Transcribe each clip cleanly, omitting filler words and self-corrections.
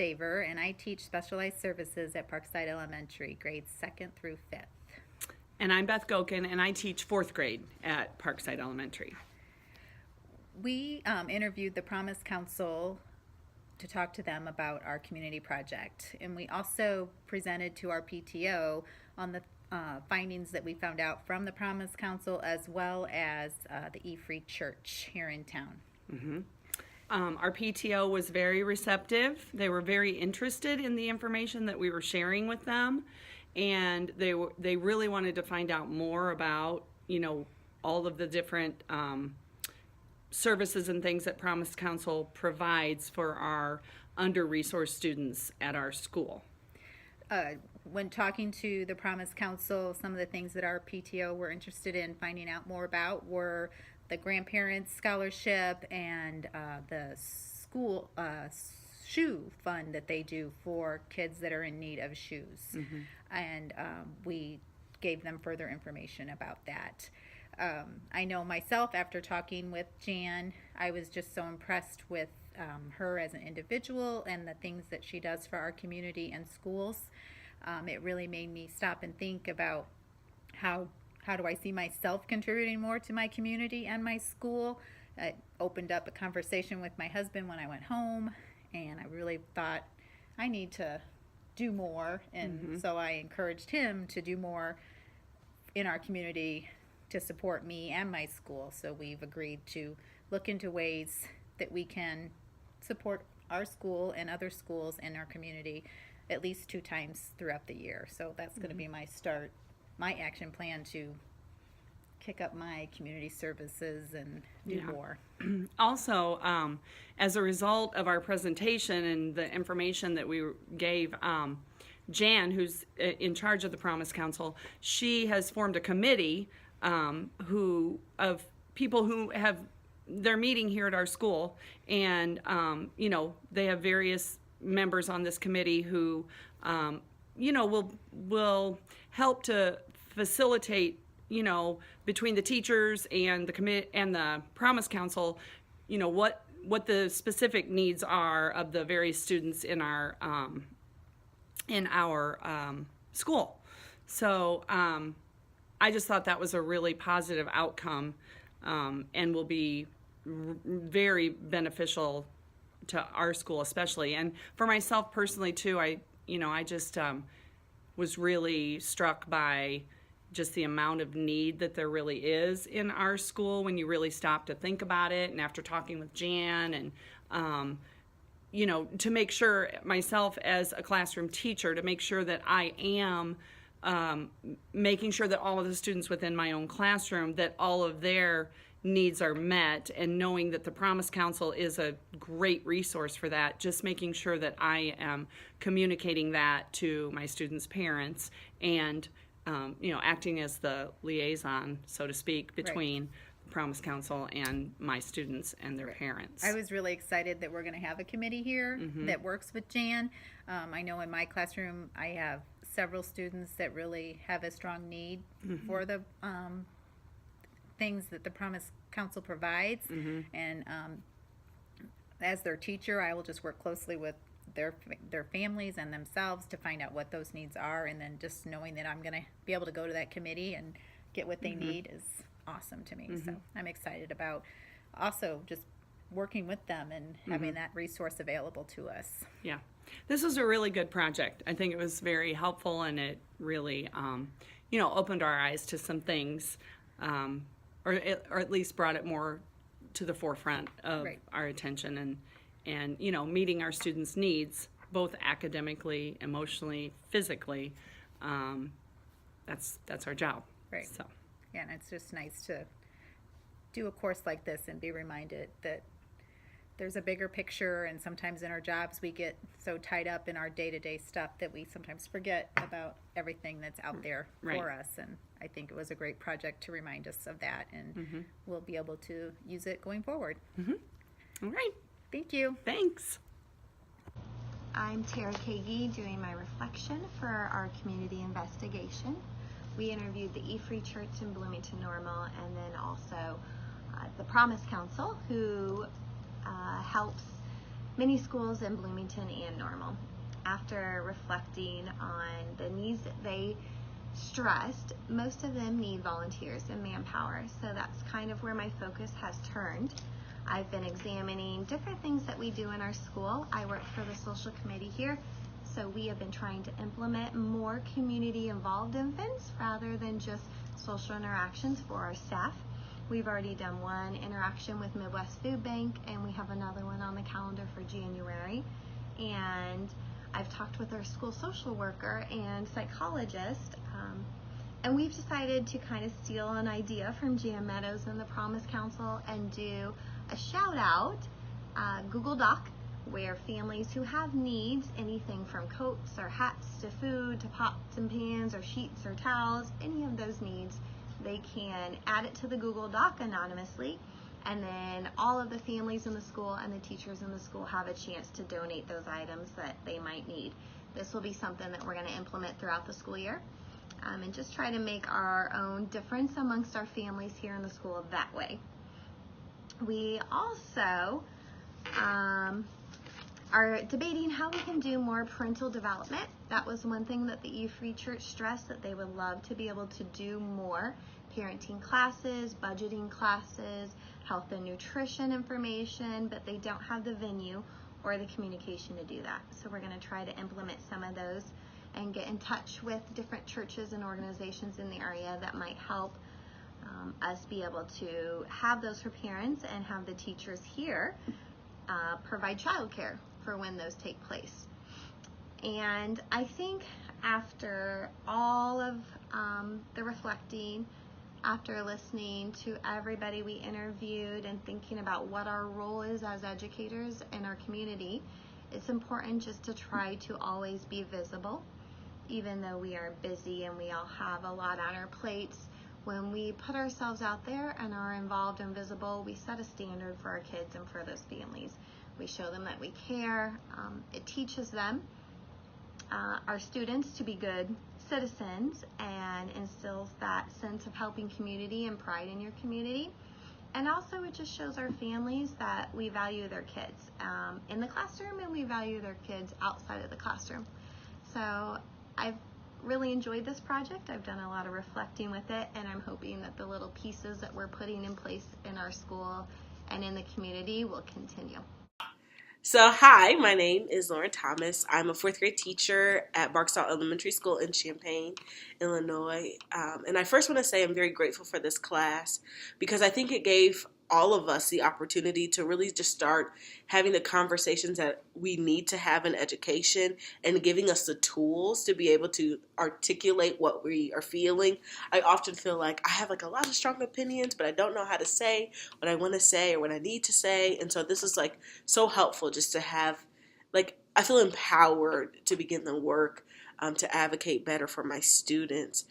Staver, and I teach specialized services at Parkside Elementary, grades 2nd through 5th. And I'm Beth Gokin, and I teach 4th grade at Parkside Elementary. We interviewed the Promise Council to talk to them about our community project, and we also presented to our PTO on the findings that we found out from the Promise Council, as well as the E-Free Church here in town. Mm-hmm. Our PTO was very receptive. They were very interested in the information that we were sharing with them, and they really wanted to find out more about, all of the different services and things that Promise Council provides for our under-resourced students at our school. When talking to the Promise Council, some of the things that our PTO were interested in finding out more about were the grandparents scholarship and the school shoe fund that they do for kids that are in need of shoes. Mm-hmm. And we gave them further information about that. I know myself, after talking with Jan, I was just so impressed with her as an individual and the things that she does for our community and schools. It really made me stop and think about how do I see myself contributing more to my community and my school. It opened up a conversation with my husband when I went home, and I really thought I need to do more, and so I encouraged him to do more in our community to support me and my school. So we've agreed to look into ways that we can support our school and other schools in our community at least 2 times throughout the year. So that's going to be my action plan to kick up my community services and do more. Also, as a result of our presentation and the information that we gave, Jan, who's in charge of the Promise Council, she has formed a committee of people who have their meeting here at our school, and they have various members on this committee who will help to facilitate between the teachers and the commit and the Promise Council, what the specific needs are of the various students in our school. So I just thought that was a really positive outcome, and will be very beneficial to our school especially, and for myself personally too. I just was really struck by just the amount of need that there really is in our school when you really stop to think about it. And after talking with Jan and to make sure myself as a classroom teacher, to make sure that I am making sure that all of the students within my own classroom, that all of their needs are met, and knowing that the Promise Council is a great resource for that, just making sure that I am communicating that to my students' parents and acting as the liaison, so to speak, between the Promise Council and my students and their parents. I was really excited that we're going to have a committee here that works with Jan. I know in my classroom I have several students that really have a strong need for the things that the Promise Council provides, and as their teacher, I will just work closely with their families and themselves to find out what those needs are, and then just knowing that I'm going to be able to go to that committee and get what they need is awesome to me. So I'm excited about also just working with them and having that resource available to us. Yeah, this was a really good project. I think it was very helpful, and it really opened our eyes to some things, or at least brought it more to the forefront of our attention, and meeting our students' needs, both academically, emotionally, physically. That's our job. Right. So. Yeah, and it's just nice to do a course like this and be reminded that there's a bigger picture, and sometimes in our jobs we get so tied up in our day-to-day stuff that we sometimes forget about everything that's out there for us, and I think it was a great project to remind us of that, and we'll be able to use it going forward. All right. Thank you. Thanks. I'm Tara Kagi doing my reflection for our community investigation. We interviewed the E-Free Church in Bloomington Normal, and then also the Promise Council, who helps many schools in Bloomington and Normal. After reflecting on the needs that they stressed, most of them need volunteers and manpower, so that's kind of where my focus has turned. I've been examining different things that we do in our school. I work for the social committee here, so we have been trying to implement more community involved events rather than just social interactions for our staff. We've already done one interaction with Midwest Food Bank, and we have another one on the calendar for January. And I've talked with our school social worker and psychologist, and we've decided to kind of steal an idea from Jan Meadows and the Promise Council and do a shout out Google Doc where families who have needs, anything from coats or hats to food to pots and pans or sheets or towels, any of those needs, they can add it to the Google Doc anonymously, and then all of the families in the school and the teachers in the school have a chance to donate those items that they might need. This will be something that we're going to implement throughout the school year, and just try to make our own difference amongst our families here in the school that way. We also are debating how we can do more parental development. That was one thing that the E-Free Church stressed, that they would love to be able to do more parenting classes, budgeting classes, health and nutrition information, but they don't have the venue or the communication to do that. So we're going to try to implement some of those and get in touch with different churches and organizations in the area that might help us be able to have those for parents and have the teachers here provide childcare for when those take place. And I think after all of the reflecting, after listening to everybody we interviewed and thinking about what our role is as educators in our community, it's important just to try to always be visible, even though we are busy and we all have a lot on our plates. When we put ourselves out there and are involved and visible, we set a standard for our kids and for those families. We show them that we care. It teaches them, our students, to be good citizens and instills that sense of helping community and pride in your community. And also it just shows our families that we value their kids in the classroom, and we value their kids outside of the classroom. So I've really enjoyed this project. I've done a lot of reflecting with it, and I'm hoping that the little pieces that we're putting in place in our school and in the community will continue. So, hi, my name is Lauren Thomas. I'm a fourth grade teacher at Barksdale Elementary School in Champaign, Illinois. And I first want to say I'm very grateful for this class because I think it gave all of us the opportunity to really just start having the conversations that we need to have in education and giving us the tools to be able to articulate what we are feeling. I often feel like I have a lot of strong opinions, but I don't know how to say what I want to say or what I need to say. And so this is so helpful just to have, I feel empowered to begin the work to advocate better for my students.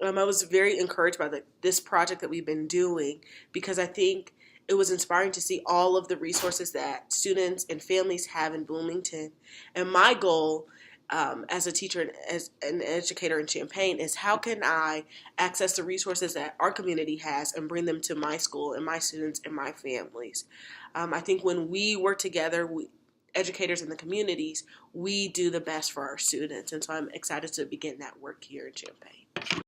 I was very encouraged by this project that we've been doing because I think it was inspiring to see all of the resources that students and families have in Bloomington. And my goal as a teacher and as an educator in Champaign is how can I access the resources that our community has and bring them to my school and my students and my families. I think when we work together, educators in the communities, we do the best for our students. And so I'm excited to begin that work here in Champaign.